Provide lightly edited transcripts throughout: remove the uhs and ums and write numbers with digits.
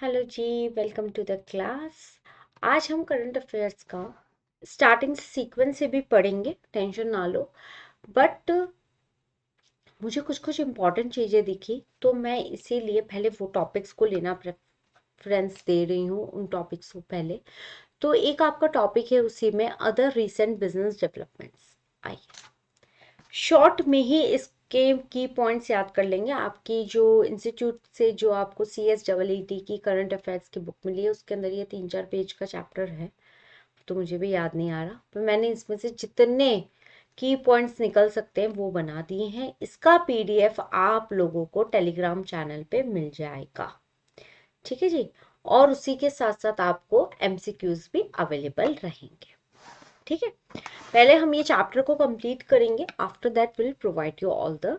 Hello जी, welcome to the class. आज हम करंट अफेयर्स का स्टार्टिंग से सीक्वेंस से भी पढ़ेंगे, टेंशन ना लो। बट मुझे कुछ कुछ इम्पोर्टेंट चीज़ें दिखी तो मैं इसीलिए पहले वो टॉपिक्स को लेना प्रेफरेंस दे रही हूँ, उन टॉपिक्स को पहले। तो एक आपका टॉपिक है, उसी में अदर रीसेंट बिजनेस डेवलपमेंट्स। आइए शॉर्ट में ही इसके की पॉइंट्स याद कर लेंगे। आपकी जो इंस्टीट्यूट से जो आपको CSEET की करंट अफेयर्स की बुक मिली है, उसके अंदर ये 3-4 पेज का चैप्टर है, तो मुझे भी याद नहीं आ रहा, तो मैंने इसमें से जितने की पॉइंट्स निकल सकते हैं वो बना दिए हैं। इसका PDF आप लोगों को टेलीग्राम चैनल पे मिल जाएगा, ठीक है जी। और उसी के साथ साथ आपको MCQs भी अवेलेबल रहेंगे, ठीक है। पहले हम ये चैप्टर को कंप्लीट करेंगे, after that will provide you all the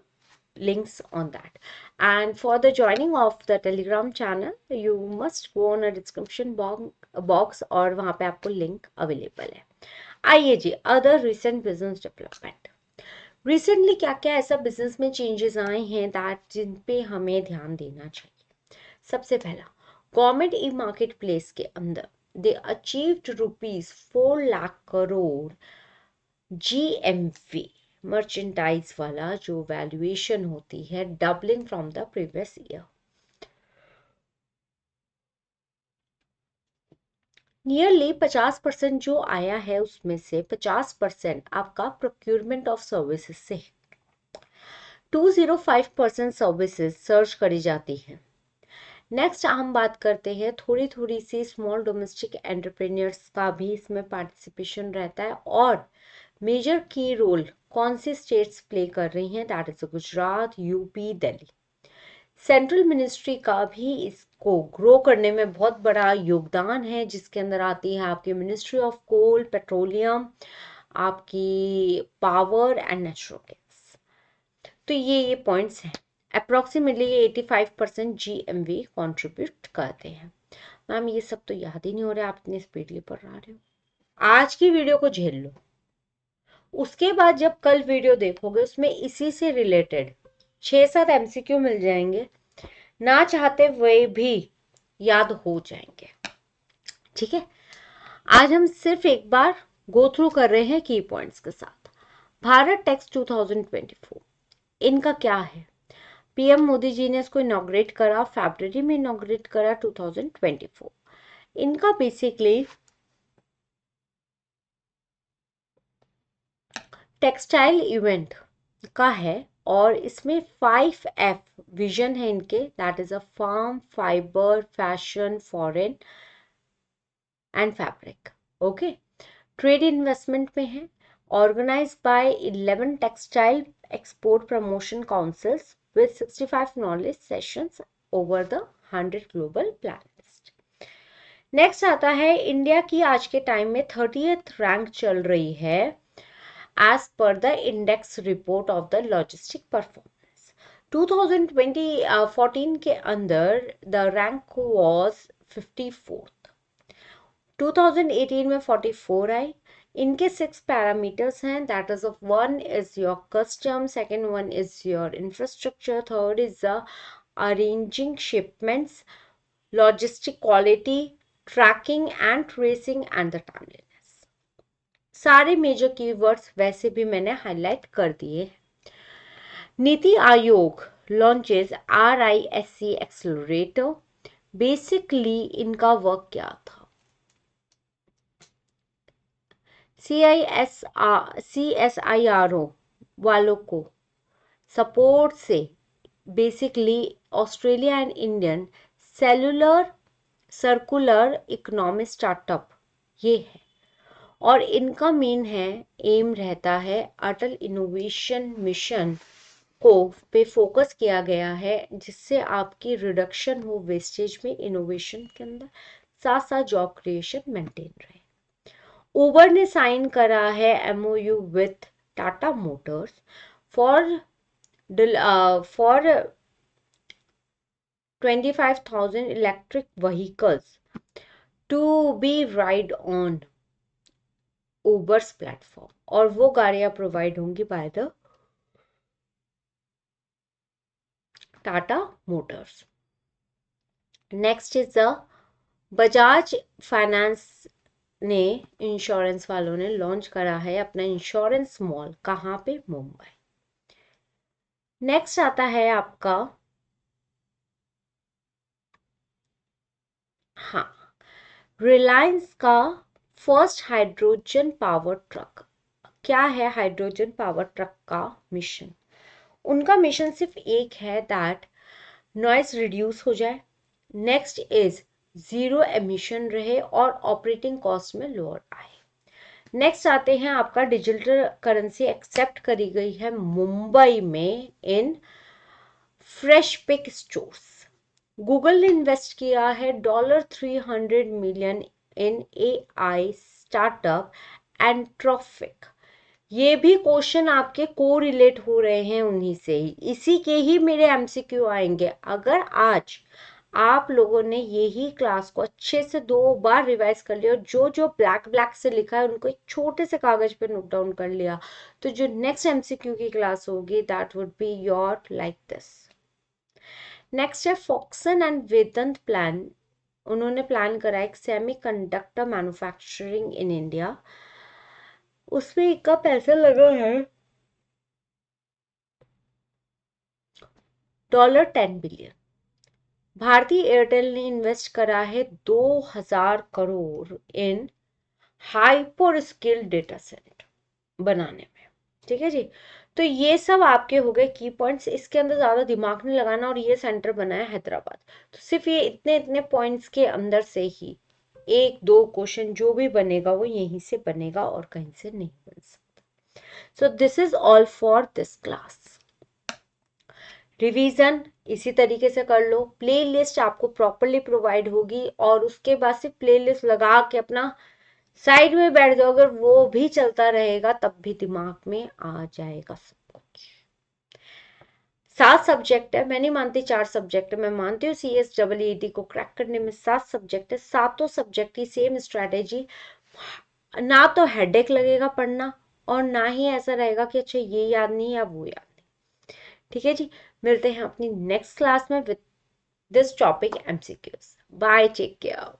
links on that. And for the joining of the telegram channel you must go on a description box और वहां पे आपको लिंक अवेलेबल है। आइए जी, other recent business development. Recently क्या क्या ऐसा बिजनेस में चेंजेस आए हैं दैट जिन पे हमें ध्यान देना चाहिए। सबसे पहला, गवर्नमेंट ई मार्केट प्लेस के अंदर they achieved ₹4 lakh crore GMV merchandise वाला जो वैल्यूएशन होती है, doubling from the previous year. Nearly 50% जो आया है उसमें से 50% आपका प्रोक्यूरमेंट ऑफ सर्विसेज से, 205% सर्विसेज सर्च करी जाती है। नेक्स्ट हम बात करते हैं, थोड़ी थोड़ी सी स्मॉल डोमेस्टिक एंटरप्रेन्योर्स का भी इसमें पार्टिसिपेशन रहता है। और मेजर की रोल कौन सी स्टेट्स प्ले कर रही हैं, that is Gujarat, UP, Delhi. Central ministry का भी इसको ग्रो करने में बहुत बड़ा योगदान है, जिसके अंदर आती है आपकी मिनिस्ट्री ऑफ कोल, पेट्रोलियम, आपकी पावर एंड नेचुरल गैस। तो ये पॉइंट्स हैं। अप्रोक्सीमेटली 85% GMV कॉन्ट्रीब्यूट करते हैं। मैम ये सब तो याद ही नहीं हो रहा, आप इतनी स्पीडली पढ़ रहे हो। आज की वीडियो को झेल लो, उसके बाद जब कल वीडियो देखोगे उसमें इसी से रिलेटेड 6-7 MCQ मिल जाएंगे, ना चाहते हुए भी याद हो जाएंगे, ठीक है। आज हम सिर्फ एक बार गो थ्रू कर रहे हैं की पॉइंट्स के साथ। भारत टेक्स 2024 इनका क्या है। PM मोदी जी ने इसको इनॉग्रेट करा, फरवरी में इनॉग्रेट करा 2024। इनका बेसिकली टेक्सटाइल इवेंट का है, और इसमें 5F विजन है इनके, that is a farm, fibre, fashion, foreign and fabric. Okay, trade investment में है, organised by 11 textile export promotion councils with 65 knowledge sessions over the 100 global planets. Next आता है, इंडिया की आज के टाइम में 30th रैंक चल रही है as per the index report of the logistic performance. 2014 के अंदर the rank was 54th, 2018 में 44 आई। इनके 6 पैरामीटर्स हैं, that is of 1 is your custom, second one is your infrastructure, third is the arranging shipments, logistic quality, tracking and tracing and the timeliness। सारे major keywords वैसे भी मैंने highlight कर दिए। NITI Aayog launches RISC accelerator. Basically इनका work क्या था, CSIRO वालों को सपोर्ट से basically Australia and Indian cellular circular economy startup ये है। और इनका मेन है, एम रहता है, अटल इनोवेशन मिशन को पे फोकस किया गया है, जिससे आपकी रिडक्शन हो वेस्टेज में, इनोवेशन के अंदर, साथ साथ जॉब क्रिएशन मेंटेन रहे। उबर ने साइन करा है MOU with Tata Motors for 25,000 electric vehicles to be ride on Uber's platform, और वो गाड़ियां प्रोवाइड होंगी by the Tata Motors. Next is the Bajaj Finance ने, इंश्योरेंस वालों ने लॉन्च करा है अपना इंश्योरेंस मॉल। कहाँ पे? मुंबई। नेक्स्ट आता है आपका, हाँ, रिलायंस का फर्स्ट हाइड्रोजन पावर ट्रक। क्या है हाइड्रोजन पावर ट्रक का मिशन? उनका मिशन सिर्फ एक है, दैट नॉइस रिड्यूस हो जाए, नेक्स्ट इज जीरो एमिशन रहे और ऑपरेटिंग कॉस्ट में लोअर आए। नेक्स्ट आते हैं आपका, डिजिटल करेंसी एक्सेप्ट करी गई है मुंबई में in fresh pick stores. Google ने इन्वेस्ट किया है $300 million in AI startup Anthropic. ये भी क्वेश्चन आपके को रिलेट हो रहे हैं उन्हीं से ही, इसी के ही मेरे MCQ आएंगे। अगर आज आप लोगों ने यही क्लास को अच्छे से 2 बार रिवाइज कर लिया और जो जो ब्लैक ब्लैक से लिखा है उनको एक छोटे से कागज पे नोट डाउन कर लिया, तो जो नेक्स्ट MCQ की क्लास होगी that would be your like this. Next है फॉक्सन एंड वेदांत प्लान। उन्होंने प्लान करा एक सेमीकंडक्टर मैन्युफैक्चरिंग इन इंडिया। उसमें इनका पैसा लगा है $10 बिलियन। भारतीय एयरटेल ने इन्वेस्ट करा है 2000 crore in hyper skill data centre बनाने में। ठीक है जी, तो ये सब आपके हो गए की पॉइंट्स। इसके अंदर ज्यादा दिमाग नहीं लगाना, और ये सेंटर बना है हैदराबाद, तो सिर्फ ये इतने इतने पॉइंट्स के अंदर से ही 1-2 क्वेश्चन जो भी बनेगा वो यहीं से बनेगा और कहीं से नहीं बन सकता। So this is all for this class. Revision इसी तरीके से कर लो, प्लेलिस्ट आपको प्रॉपरली प्रोवाइड होगी और उसके बाद से प्लेलिस्ट लगा के अपना साइड में बैठ जाओ, अगर वो भी चलता रहेगा तब भी दिमाग में आ जाएगा सब कुछ। 7 सब्जेक्ट है, मैं नहीं मानती 4 सब्जेक्ट है, मैं मानती हूँ CSEET को क्रैक करने में 7 सब्जेक्ट है। सातों सब्जेक्ट की सेम स्ट्रैटेजी, ना तो हेडेक लगेगा पढ़ना और ना ही ऐसा रहेगा कि अच्छा ये याद नहीं या वो याद नहीं। ठीक है जी, मिलते हैं अपनी नेक्स्ट क्लास में with this topic MCQs। Bye, take care.